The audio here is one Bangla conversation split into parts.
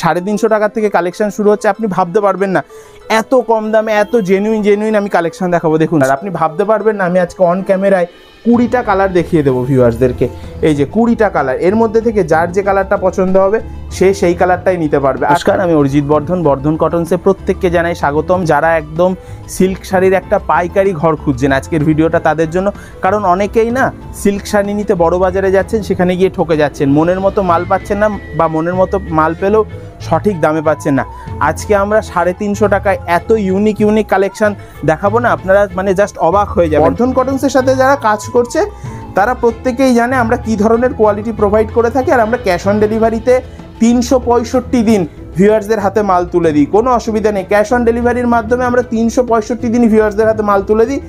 350 টাকা থেকে কালেকশন শুরু হচ্ছে। আপনি ভাবতে পারবেন না এত কম দামে এত জেনুইন আমি কালেকশন দেখাবো। দেখুন আর আপনি ভাবতে পারবেন না আমি আজকে অন ক্যামেরায় 20টা কালার দেখিয়ে দেবো ভিউয়ার্সদেরকে। এই যে 20টা কালার, এর মধ্যে থেকে যার যে কালারটা পছন্দ হবে সে সেই কালারটাই নিতে পারবে। আজকাল আমি অরিজিৎ বর্ধন কটনসে প্রত্যেককে জানাই স্বাগতম। যারা একদম সিল্ক শাড়ির একটা পাইকারি ঘর খুঁজছেন, আজকের ভিডিওটা তাদের জন্য। কারণ অনেকেই না সিল্ক শাড়ি নিতে বড় বাজারে যাচ্ছেন, সেখানে গিয়ে ঠকে যাচ্ছেন, মনের মতো মাল পাচ্ছেন না, বা মনের মতো মাল পেলেও সঠিক দামে পাচ্ছেন না। আজকে আমরা 350 টাকায় এত ইউনিক কালেকশন দেখাবো না, আপনারা মানে জাস্ট অবাক হয়ে যাবেন। বর্ধন কটনসের সাথে যারা কাজ করছে তারা প্রত্যেকেই জানে আমরা কি ধরনের কোয়ালিটি প্রোভাইড করে থাকি। আর আমরা ক্যাশ অন ডেলিভারিতে 365 দিন ভিউয়ার্সদের হাতে মাল তুলে দিই, কোনো অসুবিধা নেই। ক্যাশ অন ডেলিভারির মাধ্যমে আমরা 365 দিন ভিউয়ার্সদের হাতে মাল তুলে দিই।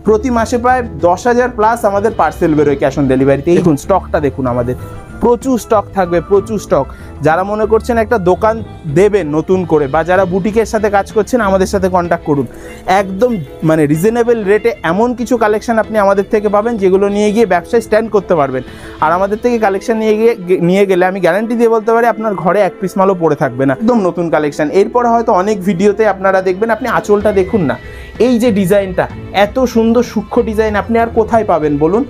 প্রতি মাসে প্রায় 10,000 প্লাস আমাদের পার্সেল বেরোয় ক্যাশ অন ডেলিভারিতে। দেখুন স্টকটা দেখুন, আমাদের প্রচুর স্টক থাকবে, প্রচুর স্টক। যারা মনে করছেন একটা দোকান দেবেন নতুন করে, বা যারা বুটিকের সাথে কাজ করছেন আমাদের সাথে কন্ট্যাক্ট করুন। একদম মানে রিজনেবল রেটে এমন কিছু কালেকশন আপনি আমাদের থেকে পাবেন যেগুলো নিয়ে গিয়ে ব্যবসায় স্ট্যান্ড করতে পারবেন। আর আমাদের থেকে কালেকশন নিয়ে গেলে আমি গ্যারান্টি দিয়ে বলতে পারি আপনার ঘরে এক পিস মালও পড়ে থাকবে না, একদম নতুন কালেকশন। এরপরে হয়তো অনেক ভিডিওতে আপনারা দেখবেন, আপনি আঁচলটা দেখুন না, এই যে ডিজাইনটা এত সুন্দর সূক্ষ্ম ডিজাইন আপনি আর কোথায় পাবেন বলুন।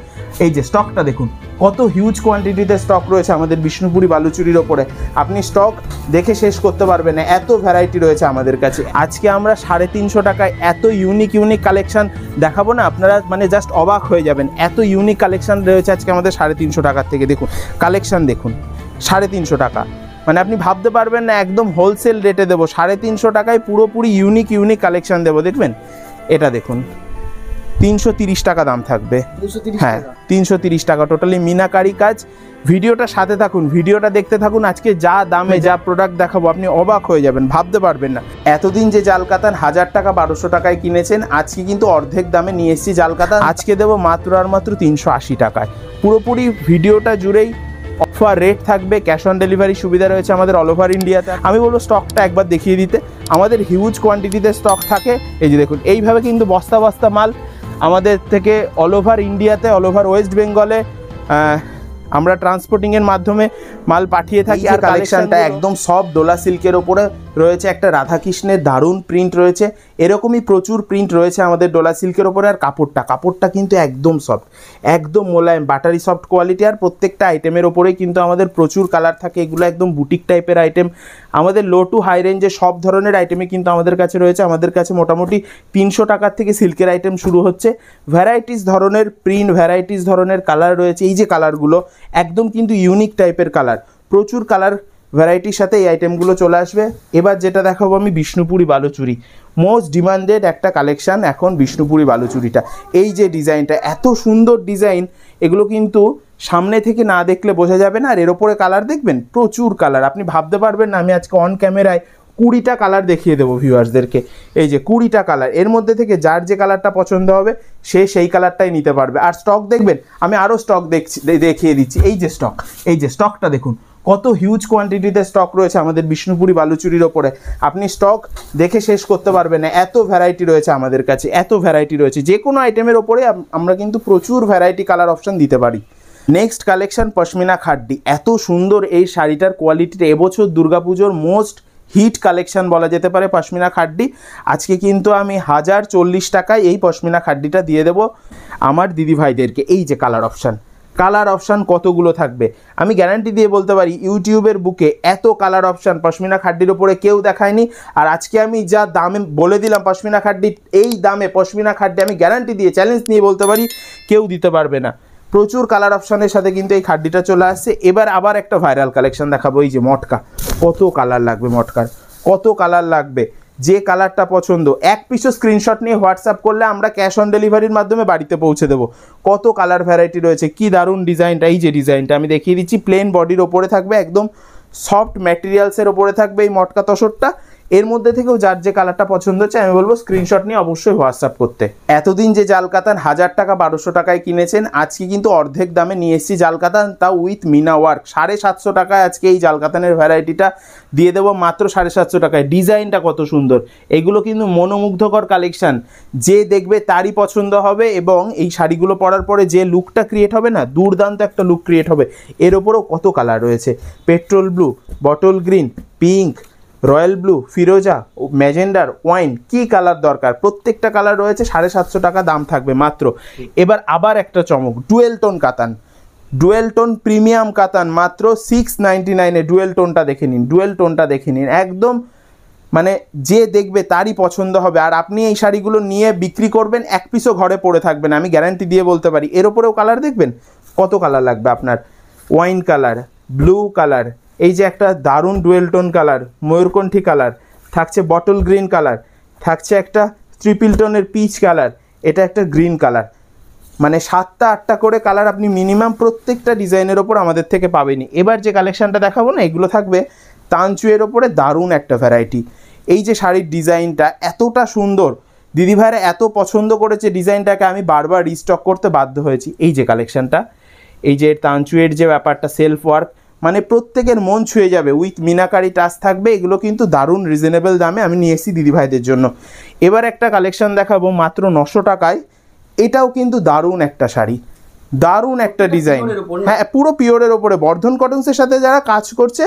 এই যে স্টকটা দেখুন, কত হিউজ কোয়ান্টিটিতে স্টক রয়েছে আমাদের বিষ্ণুপুরি বালুচুরির ওপরে। আপনি স্টক দেখে শেষ করতে পারবেন না, এত ভ্যারাইটি রয়েছে আমাদের কাছে। আজকে আমরা 350 টাকায় এত ইউনিক কালেকশন দেখাবো না, আপনারা মানে জাস্ট অবাক হয়ে যাবেন। এত ইউনিক কালেকশন রয়েছে আজকে আমাদের 350 টাকার থেকে। দেখুন কালেকশন দেখুন, 350 টাকা মানে আপনি ভাবতে পারবেন না, একদম হোলসেল রেটে দেবো। 350 টাকায় পুরোপুরি ইউনিক কালেকশন দেবো। দেখবেন এটা দেখুন, 330 টাকা দাম থাকবে। হ্যাঁ 330 টাকা টোটালি মিনাকারি কাজ। ভিডিওটা সাথে থাকুন, ভিডিওটা দেখতে থাকুন। আজকে যা দামে যা প্রোডাক্ট দেখাবো আপনি অবাক হয়ে যাবেন, ভাবতে পারবেন না। এতদিন যে জাল কাতান 1000 টাকা 1200 টাকায় কিনেছেন, আজকে কিন্তু অর্ধেক দামে নিয়ে এসেছি জাল কাতান। আজকে দেবো মাত্র আর মাত্র 380 টাকায়। পুরোপুরি ভিডিওটা জুড়েই অফার রেট থাকবে, ক্যাশ অন ডেলিভারি সুবিধা রয়েছে আমাদের অল ওভার ইন্ডিয়াতে। আমি বলবো স্টকটা একবার দেখিয়ে দিতে, আমাদের হিউজ কোয়ান্টিটিতে স্টক থাকে। এই যে দেখুন এইভাবে কিন্তু বস্তা বস্তা মাল আমাদের থেকে অল ওভার ইন্ডিয়াতে, অল ওভার ওয়েস্ট বেঙ্গলে আমরা ট্রান্সপোর্টিংয়ের মাধ্যমে মাল পাঠিয়ে থাকি। আর কালেকশনটা একদম সফট ডোলা সিল্কের ওপরে রয়েছে, একটা রাধাকৃষ্ণের দারুণ প্রিন্ট রয়েছে। এরকমই প্রচুর প্রিন্ট রয়েছে আমাদের ডোলা সিল্কের ওপরে। আর কাপড়টা কিন্তু একদম সফট, একদম মোলায়েম, বাটারি সফট কোয়ালিটি। আর প্রত্যেকটা আইটেমের ওপরেই কিন্তু আমাদের প্রচুর কালার থাকে। এগুলো একদম বুটিক টাইপের আইটেম। আমাদের লো টু হাই রেঞ্জে সব ধরনের আইটেমই কিন্তু আমাদের কাছে রয়েছে। আমাদের কাছে মোটামুটি 300 টাকার থেকে সিল্কের আইটেম শুরু হচ্ছে। ভ্যারাইটিস ধরনের প্রিন্ট, ভ্যারাইটিস ধরনের কালার রয়েছে। এই যে কালারগুলো একদম কিন্তু ইউনিক টাইপের কালার, প্রচুর কালার ভ্যারাইটির সাথে এই আইটেমগুলো চলে আসবে। এবার যেটা দেখাবো আমি বিষ্ণুপুরি বালুচুরি, মোস্ট ডিমান্ডেড একটা কালেকশান এখন বিষ্ণুপুরি বালুচুরিটা। এই যে ডিজাইনটা, এত সুন্দর ডিজাইন, এগুলো কিন্তু সামনে থেকে না দেখলে বোঝা যাবে না। আর এর ওপরে কালার দেখবেন, প্রচুর কালার, আপনি ভাবতে পারবেন না আমি আজকে অন ক্যামেরায় 20টা কালার দেখিয়ে দেবো ভিউয়ার্সদেরকে। এই যে 20টা কালার, এর মধ্যে থেকে যার যে কালারটা পছন্দ হবে সে সেই কালারটাই নিতে পারবে। আর স্টক দেখবেন, আমি আরও স্টক দেখিয়ে দিচ্ছি। এই যে স্টকটা দেখুন, কত হিউজ কোয়ান্টিটিতে স্টক রয়েছে আমাদের বিষ্ণুপুরি বালুচুরির ওপরে। আপনি স্টক দেখে শেষ করতে পারবেন না, এত ভ্যারাইটি রয়েছে আমাদের কাছে, এত ভ্যারাইটি রয়েছে। যে কোনো আইটেমের ওপরে আমরা কিন্তু প্রচুর ভ্যারাইটি কালার অপশান দিতে পারি। Next collection pashmina খাড্ডি। এত সুন্দর এই শাড়িটার কোয়ালিটিটা এবছর দুর্গাপুজোর মোস্ট হিট কালেকশন বলা যেতে পারে পশমিনা খাড্ডি। আজকে কিন্তু আমি 1040 টাকায় এই পশমিনা খাড্ডিটা দিয়ে দেবো আমার দিদিভাইদেরকে। এই যে কালার অপশান কতগুলো থাকবে আমি গ্যারান্টি দিয়ে বলতে পারি, ইউটিউবের বুকে এত কালার অপশান পশমিনা খাড্ডির ওপরে কেউ দেখায়নি। আর আজকে আমি যা দামে বলে দিলাম পশমিনা খাড্ডি, এই দামে পশমিনা খাড্ডি আমি গ্যারান্টি দিয়ে চ্যালেঞ্জ নিয়ে বলতে পারি কেউ দিতে পারবে না। প্রচুর কালার অপশানের সাথে কিন্তু এই খাড্ডিটা চলে আসছে। এবার আবার একটা ভাইরাল কালেকশন দেখাবো। এই যে মটকা, কত কালার লাগবে, মটকার কত কালার লাগবে। যে কালারটা পছন্দ এক পিসও স্ক্রিনশট নিয়ে হোয়াটসঅ্যাপ করলে আমরা ক্যাশ অন ডেলিভারির মাধ্যমে বাড়িতে পৌঁছে দেবো। কত কালার ভ্যারাইটি রয়েছে, কি দারুণ ডিজাইনটা। এই যে ডিজাইনটা আমি দেখিয়ে দিচ্ছি, প্লেন বডির ওপরে থাকবে, একদম সফট ম্যাটেরিয়ালসের ওপরে থাকবে এই মটকা তসরটা। এর মধ্যে থেকেও যার যে কালারটা পছন্দ হচ্ছে আমি বলবো স্ক্রিনশট নিয়ে অবশ্যই হোয়াটসঅ্যাপ করতে। এতদিন যে জাল কাতান 1000 টাকা 1200 টাকায় কিনেছেন, আজকে কিন্তু অর্ধেক দামে নিয়ে এসেছি জাল কাতান, তাও উইথ মিনা ওয়ার্ক। 750 টাকায় আজকে এই জাল কাতানের ভ্যারাইটিটা দিয়ে দেবো মাত্র 750 টাকায়। ডিজাইনটা কত সুন্দর, এগুলো কিন্তু মনোমুগ্ধকর কালেকশান, যে দেখবে তারই পছন্দ হবে এবং এই শাড়িগুলো পরার পরে যে লুকটা ক্রিয়েট হবে না, দুর্দান্ত একটা লুক ক্রিয়েট হবে। এর ওপরেও কত কালার রয়েছে, petrol blue, bottle green, pink, royal blue, ফিরোজা, ম্যাজেন্ডার, ওয়াইন, কি কালার দরকার প্রত্যেকটা কালার রয়েছে। 750 টাকা দাম থাকবে মাত্র। এবার আবার একটা চমক, ডুয়েল টোন কাতান, ডুয়েল টোন প্রিমিয়াম কাতান মাত্র 699-এ। ডুয়েল টোনটা দেখে নিন, ডুয়েল টোনটা দেখে নিন, একদম মানে যে দেখবে তারই পছন্দ হবে। আর আপনি এই শাড়িগুলো নিয়ে বিক্রি করবেন, এক পিসও ঘরে পড়ে থাকবেন, আমি গ্যারান্টি দিয়ে বলতে পারি। এর ওপরেও কালার দেখবেন, কত কালার লাগবে আপনার, ওয়াইন কালার, ব্লু কালার, এই যে একটা দারুণ ডুয়েল টোন কালার, ময়ূরকণ্ঠী কালার, থাকছে বটল গ্রিন কালার, থাকছে একটা ট্রিপল টোনের পিচ কালার, এটা একটা গ্রিন কালার, মানে 7টা 8টা করে কালার আপনি মিনিমাম প্রত্যেকটা ডিজাইনের ওপর আমাদের থেকে পাবেনই। এবার যে কালেকশানটা দেখাবো না, এগুলো থাকবে তানচুয়ের ওপরে দারুণ একটা ভ্যারাইটি। এই যে শাড়ির ডিজাইনটা এতটা সুন্দর, দিদিভাইরা এত পছন্দ করেছে ডিজাইনটাকে, আমি বারবার রিস্টক করতে বাধ্য হয়েছি। এই যে কালেকশানটা, এই যে তানচুয়ের যে ব্যাপারটা, সেলফ ওয়ার্ক, মানে প্রত্যেকের মন ছুঁয়ে যাবে, উইথ মিনাকারি টাচ থাকবে। এগুলো কিন্তু দারুণ রিজনেবল দামে আমি নিয়ে এসেছি দিদিভাইদের জন্য। এবার একটা কালেকশান দেখাবো মাত্র 900 টাকায়, এটাও কিন্তু দারুণ একটা শাড়ি, দারুণ একটা ডিজাইন, হ্যাঁ পুরো পিওরের ওপরে। বর্ধন কটনসের সাথে যারা কাজ করছে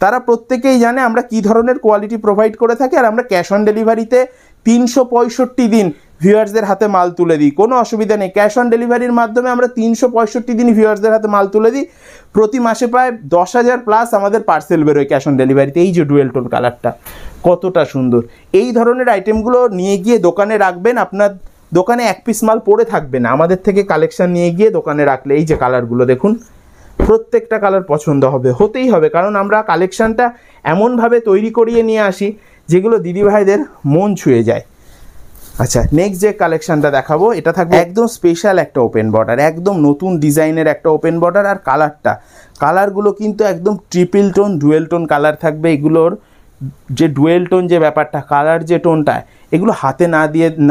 তারা প্রত্যেকেই জানে আমরা কি ধরনের কোয়ালিটি প্রোভাইড করে থাকি। আর আমরা ক্যাশ অন ডেলিভারিতে 365 দিন ভিউয়ার্সদের হাতে মাল তুলে দিই, কোনো অসুবিধা নেই। ক্যাশ অন ডেলিভারির মাধ্যমে আমরা 365 দিন ভিউয়ার্সদের হাতে মাল তুলে দিই। প্রতি মাসে প্রায় 10,000 প্লাস আমাদের পার্সেল বেরোয় ক্যাশ অন ডেলিভারিতে। এই যে ডুয়েল টোন কালারটা কতটা সুন্দর, এই ধরনের আইটেমগুলো নিয়ে গিয়ে দোকানে রাখবেন, আপনার দোকানে এক পিস মাল পড়ে থাকবে না। আমাদের থেকে কালেকশান নিয়ে গিয়ে দোকানে রাখলে এই যে কালারগুলো দেখুন, প্রত্যেকটা কালার পছন্দ হবে, হতেই হবে, কারণ আমরা কালেকশানটা এমনভাবে তৈরি করিয়ে নিয়ে আসি যেগুলো দিদিভাইদের মন ছুঁয়ে যায়। আচ্ছা, নেক্সট যে কালেকশানটা দেখাবো এটা থাকবে একদম স্পেশাল একটা ওপেন বর্ডার, একদম নতুন ডিজাইনের একটা ওপেন বর্ডার। আর কালারগুলো কিন্তু একদম triple tone, dual tone colour থাকবে। এগুলোর যে ডুয়েল টোন যে ব্যাপারটা, কালার যে টোনটা, এগুলো হাতে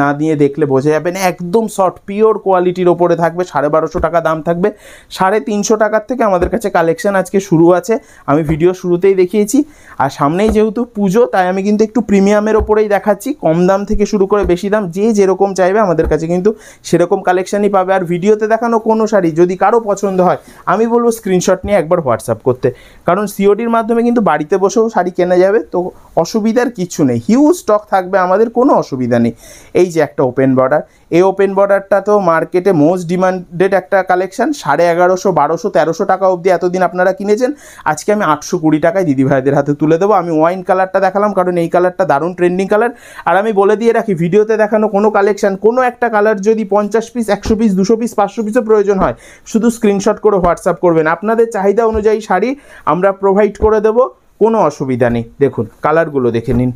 না দিয়ে দেখলে বোঝা যাবে না, একদম সফট পিওর কোয়ালিটির ওপরে থাকবে। 1250 টাকা দাম থাকবে। 350 টাকার থেকে আমাদের কাছে কালেকশান আজকে শুরু আছে, আমি ভিডিও শুরুতেই দেখিয়েছি। আর সামনেই যেহেতু পুজো, তাই আমি কিন্তু একটু প্রিমিয়ামের ওপরেই দেখাচ্ছি, কম দাম থেকে শুরু করে বেশি দাম, যে যেরকম চাইবে আমাদের কাছে কিন্তু সেরকম কালেকশানই পাবে। আর ভিডিওতে দেখানো কোনো শাড়ি যদি কারো পছন্দ হয়, আমি বলবো স্ক্রিনশট নিয়ে একবার হোয়াটসঅ্যাপ করতে, কারণ সিওডির মাধ্যমে কিন্তু বাড়িতে বসেও শাড়ি কেনা যাবে, তো অসুবিধার কিছু নেই। হিউজ স্টক থাকবে আমাদের, কোনো অসুবিধা নেই। এই যে একটা ওপেন বর্ডার, এই ওপেন বর্ডারটা তো মার্কেটে মোস্ট ডিমান্ডেড একটা কালেকশান। 1150, 1200, 1300 টাকা অবধি এতদিন আপনারা কিনেছেন, আজকে আমি 820 টাকায় দিদিভাইদের হাতে তুলে দেবো। আমি ওয়াইন কালারটা দেখালাম কারণ এই কালারটা দারুণ ট্রেন্ডিং কালার। আর আমি বলে দিয়ে রাখি, ভিডিওতে দেখানো কোনো কালেকশান, কোনো একটা কালার যদি 50 পিস, 100 পিস, 200 পিস, 500 পিসও প্রয়োজন হয়, শুধু স্ক্রিনশট করে হোয়াটসঅ্যাপ করবেন। আপনাদের চাহিদা অনুযায়ী শাড়ি আমরা প্রোভাইড করে দেবো, কোনো অসুবিধা নেই। দেখুন কালারগুলো দেখে নিন,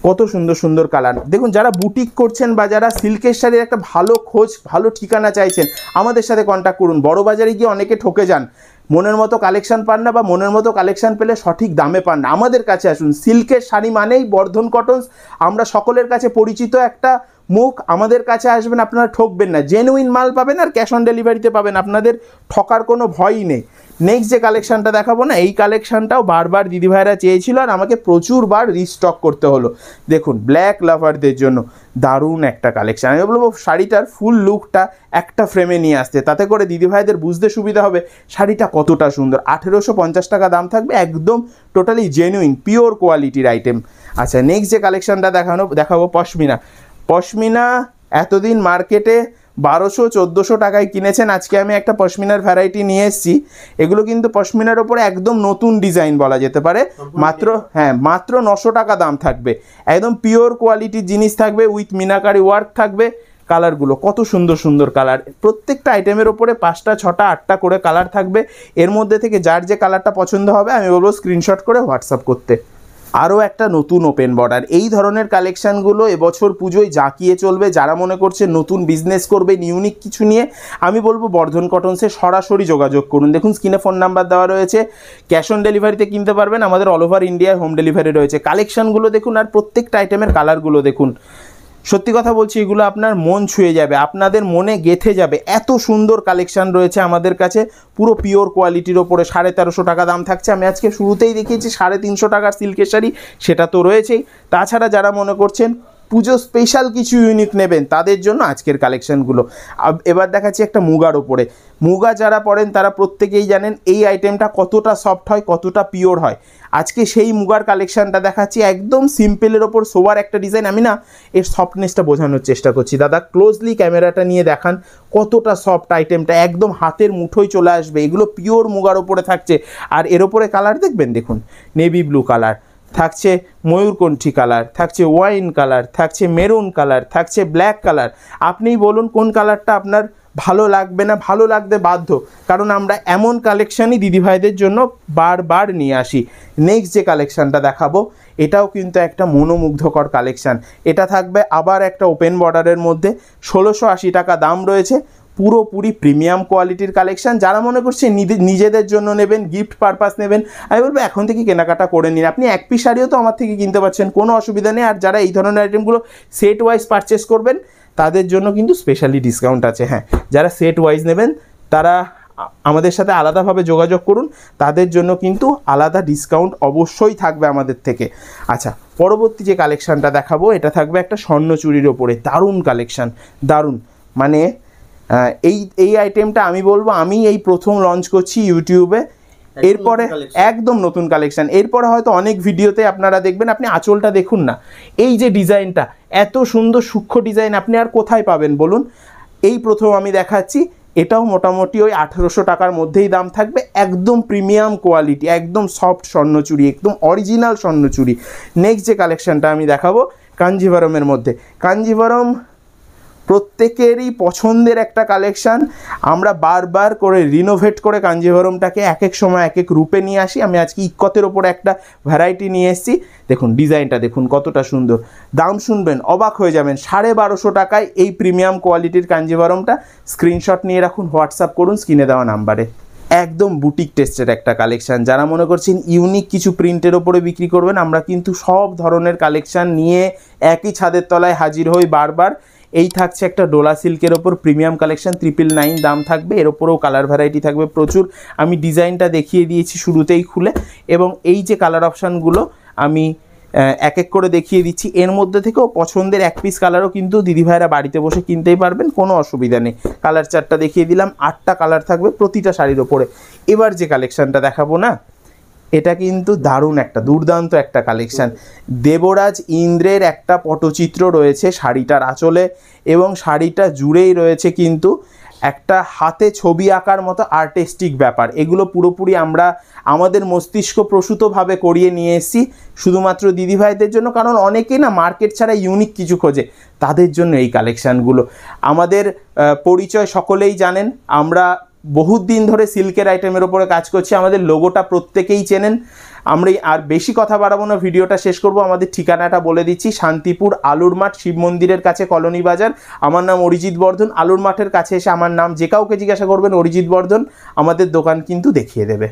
কত সুন্দর সুন্দর কালার। দেখুন, যারা বুটিক করছেন বা যারা সিল্কের শাড়ির একটা ভালো খোঁজ, ভালো ঠিকানা চাইছেন, আমাদের সাথে কন্ট্যাক্ট করুন। বড় বাজারে গিয়ে অনেকে ঠকে যান, মনের মতো কালেকশান পান না, বা মনের মতো কালেকশান পেলে সঠিক দামে পান না। আমাদের কাছে আসুন। সিল্কের শাড়ি মানেই বর্ধন কটনস, আমরা সকলের কাছে পরিচিত একটা মুখ। আমাদের কাছে আসবেন, আপনারা ঠকবেন না, জেনুইন মাল পাবেন আর ক্যাশ অন ডেলিভারিতে পাবেন, আপনাদের ঠকার কোনো ভয়ই নেই। নেক্সট যে কালেকশানটা দেখাবো না, এই কালেকশানটাও বারবার দিদিভাইরা চেয়েছিল আর আমাকে প্রচুরবার রিস্টক করতে হলো। দেখুন, ব্ল্যাক লাভারদের জন্য দারুণ একটা কালেকশান। আমি বলবো শাড়িটার ফুল লুকটা একটা ফ্রেমে নিয়ে আসতে, তাতে করে দিদিভাইদের বুঝতে সুবিধা হবে শাড়িটা কতটা সুন্দর। 1850 টাকা দাম থাকবে, একদম টোটালি জেনুইন পিওর কোয়ালিটির আইটেম। আচ্ছা, নেক্সট যে কালেকশানটা দেখাবো পশমিনা। এতদিন মার্কেটে 1200-1400 টাকায় কিনেছেন, আজকে আমি একটা পশমিনার ভ্যারাইটি নিয়ে এসেছি। এগুলো কিন্তু পশমিনার ওপরে একদম নতুন ডিজাইন বলা যেতে পারে। মাত্র 900 টাকা দাম থাকবে। একদম পিওর কোয়ালিটির জিনিস থাকবে, উইথ মিনাকারি ওয়ার্ক থাকবে। কালারগুলো কত সুন্দর সুন্দর কালার, প্রত্যেকটা আইটেমের ওপরে 5টা, 6টা, 8টা করে কালার থাকবে। এর মধ্যে থেকে যার যে কালারটা পছন্দ হবে আমি বলবো স্ক্রিনশট করে হোয়াটসঅ্যাপ করতে। আরও একটা নতুন ওপেন বর্ডার। এই ধরনের কালেকশানগুলো এবছর পুজোয় জাঁকিয়ে চলবে। যারা মনে করছে নতুন বিজনেস করবে ইউনিক কিছু নিয়ে, আমি বলবো বর্ধন কটনসে সরাসরি যোগাযোগ করুন। দেখুন স্ক্রিনে ফোন নাম্বার দেওয়া রয়েছে, ক্যাশ অন ডেলিভারিতে কিনতে পারবেন, আমাদের অল ওভার ইন্ডিয়ায় হোম ডেলিভারি রয়েছে। কালেকশানগুলো দেখুন আর প্রত্যেকটা আইটেমের কালারগুলো দেখুন, সত্যি কথা বলছি এগুলো আপনার মন ছুঁয়ে যাবে, আপনাদের মনে গেঁথে যাবে। এত সুন্দর কালেকশান রয়েছে আমাদের কাছে, পুরো পিওর কোয়ালিটির ওপরে। 1350 টাকা দাম থাকছে। আমি আজকে শুরুতেই দেখিয়েছি 350 টাকার সিল্কের শাড়ি, সেটা তো রয়েছেই। তাছাড়া যারা মনে করছেন পুজো স্পেশাল কিছু ইউনিক নেবেন, তাদের জন্য আজকের কালেকশানগুলো। এবার দেখাচ্ছি একটা মুগার ওপরে। মুগা যারা পরেন তারা প্রত্যেকেই জানেন এই আইটেমটা কতটা সফট হয়, কতটা পিওর হয়। আজকে সেই মুগার কালেকশানটা দেখাচ্ছি, একদম সিম্পলের ওপর সোবার একটা ডিজাইন। আমি না এর সফটনেসটা বোঝানোর চেষ্টা করছি। দাদা ক্লোজলি ক্যামেরাটা নিয়ে দেখান কতটা সফট আইটেমটা, একদম হাতের মুঠোয় চলে আসবে। এগুলো পিওর মুগার ওপরে থাকছে। আর এর ওপরে কালার দেখবেন, দেখুন নেভি ব্লু কালার থাকছে, ময়ূরকণ্ঠী কালার থাকছে, ওয়াইন কালার থাকছে, মেরুন কালার থাকছে, ব্ল্যাক কালার। আপনিই বলুন কোন কালারটা আপনার ভালো লাগবে না, ভালো লাগতে বাধ্য, কারণ আমরা এমন কালেকশানই দিদিভাইদের জন্য বারবার নিয়ে আসি। নেক্সট যে কালেকশানটা দেখাবো এটাও কিন্তু একটা মনোমুগ্ধকর কালেকশান। এটা থাকবে আবার একটা ওপেন বর্ডারের মধ্যে, 1680 টাকা দাম রয়েছে। পুরোপুরি প্রিমিয়াম কোয়ালিটির কালেকশান। যারা মনে করছে নিজেদের জন্য নেবেন, গিফট পারপাস নেবেন, আমি বলবো এখন থেকে কেনাকাটা করে নিন। আপনি এক পিস শাড়িও তো আমার থেকে কিনতে পারছেন, কোনো অসুবিধা নেই। আর যারা এই ধরনের আইটেমগুলো সেট ওয়াইজ পারচেস করবেন তাদের জন্য কিন্তু স্পেশালি ডিসকাউন্ট আছে। হ্যাঁ, যারা সেট ওয়াইজ নেবেন তারা আমাদের সাথে আলাদাভাবে যোগাযোগ করুন, তাদের জন্য কিন্তু আলাদা ডিসকাউন্ট অবশ্যই থাকবে আমাদের থেকে। আচ্ছা, পরবর্তী যে কালেকশানটা দেখাবো এটা থাকবে একটা স্বর্ণচুরির ওপরে। দারুণ কালেকশান, দারুণ। মানে এই আইটেমটা আমি বলবো আমি এই প্রথম লঞ্চ করছি ইউটিউবে। এরপরে একদম নতুন কালেকশান, এরপরে হয়তো অনেক ভিডিওতে আপনারা দেখবেন। আপনি আঁচলটা দেখুন না, এই যে ডিজাইনটা, এত সুন্দর সূক্ষ্ম ডিজাইন আপনি আর কোথায় পাবেন বলুন? এই প্রথম আমি দেখাচ্ছি। এটাও মোটামুটি ওই 1800 টাকার মধ্যেই দাম থাকবে। একদম প্রিমিয়াম কোয়ালিটি, একদম সফট স্বর্ণচুরি, একদম অরিজিনাল স্বর্ণচুরি। নেক্সট যে কালেকশানটা আমি দেখাবো কাঞ্জিভারমের মধ্যে। কাঞ্জিভারম প্রত্যেকেরই পছন্দের একটা কালেকশান। আমরা বারবার করে রিনোভেট করে কাঞ্জিভারমটাকে এক এক সময় এক এক রূপে নিয়ে আসি। আমি আজকে ইক্কতের ওপরে একটা ভ্যারাইটি নিয়ে এসেছি। দেখুন ডিজাইনটা দেখুন কতটা সুন্দর। দাম শুনবেন অবাক হয়ে যাবেন, 1250 টাকায় এই প্রিমিয়াম কোয়ালিটির কাঞ্জিভারমটা। স্ক্রিনশট নিয়ে রাখুন, হোয়াটসঅ্যাপ করুন স্ক্রিনে দেওয়া নাম্বারে। একদম বুটিক টেস্টের একটা কালেকশান। যারা মনে করছেন ইউনিক কিছু প্রিন্টের ওপরে বিক্রি করবেন, আমরা কিন্তু সব ধরনের কালেকশান নিয়ে একই ছাদের তলায় হাজির হই বারবার। এই থাকছে একটা ডোলা সিল্কের ওপর প্রিমিয়াম কালেকশান, 999 দাম থাকবে। এর ওপরেও কালার ভ্যারাইটি থাকবে প্রচুর। আমি ডিজাইনটা দেখিয়ে দিয়েছি শুরুতেই খুলে, এবং এই যে কালার অপশানগুলো আমি এক এক করে দেখিয়ে দিচ্ছি। এর মধ্যে থেকেও পছন্দের এক পিস কালারও কিন্তু দিদিভাইরা বাড়িতে বসে কিনতেই পারবেন, কোনো অসুবিধা নেই। কালার চার্টটা দেখিয়ে দিলাম, 8টা কালার থাকবে প্রতিটা শাড়ির ওপরে। এবার যে কালেকশানটা দেখাবো না, এটা কিন্তু দারুণ একটা দুর্দান্ত একটা কালেকশান। দেবরাজ ইন্দ্রের একটা পটচিত্র রয়েছে শাড়িটার আঁচলে, এবং শাড়িটা জুড়েই রয়েছে কিন্তু একটা হাতে ছবি আঁকার মতো আর্টিস্টিক ব্যাপার। এগুলো পুরোপুরি আমরা আমাদের মস্তিষ্ক প্রসূতভাবে করিয়ে নিয়ে এসেছি শুধুমাত্র দিদিভাইদের জন্য, কারণ অনেকেই না মার্কেট ছাড়া ইউনিক কিছু খোঁজে, তাদের জন্য এই কালেকশানগুলো। আমাদের পরিচয় সকলেই জানেন, আমরা বহুত দিন ধরে সিল্কের আইটেমের ওপরে কাজ করছি। আমাদের লোগোটা প্রত্যেকেই চেনেন। আমরা আর বেশি কথা বাড়াবো না, ভিডিওটা শেষ করব। আমাদের ঠিকানাটা বলে দিচ্ছি, শান্তিপুর আলুর মাঠ, শিব মন্দিরের কাছে, কলোনি বাজার। আমার নাম অরিজিৎ বর্ধন। আলুর মাঠের কাছে এসে আমার নাম যে কাউকে জিজ্ঞাসা করবেন অরিজিৎ বর্ধন, আমাদের দোকান কিন্তু দেখিয়ে দেবে।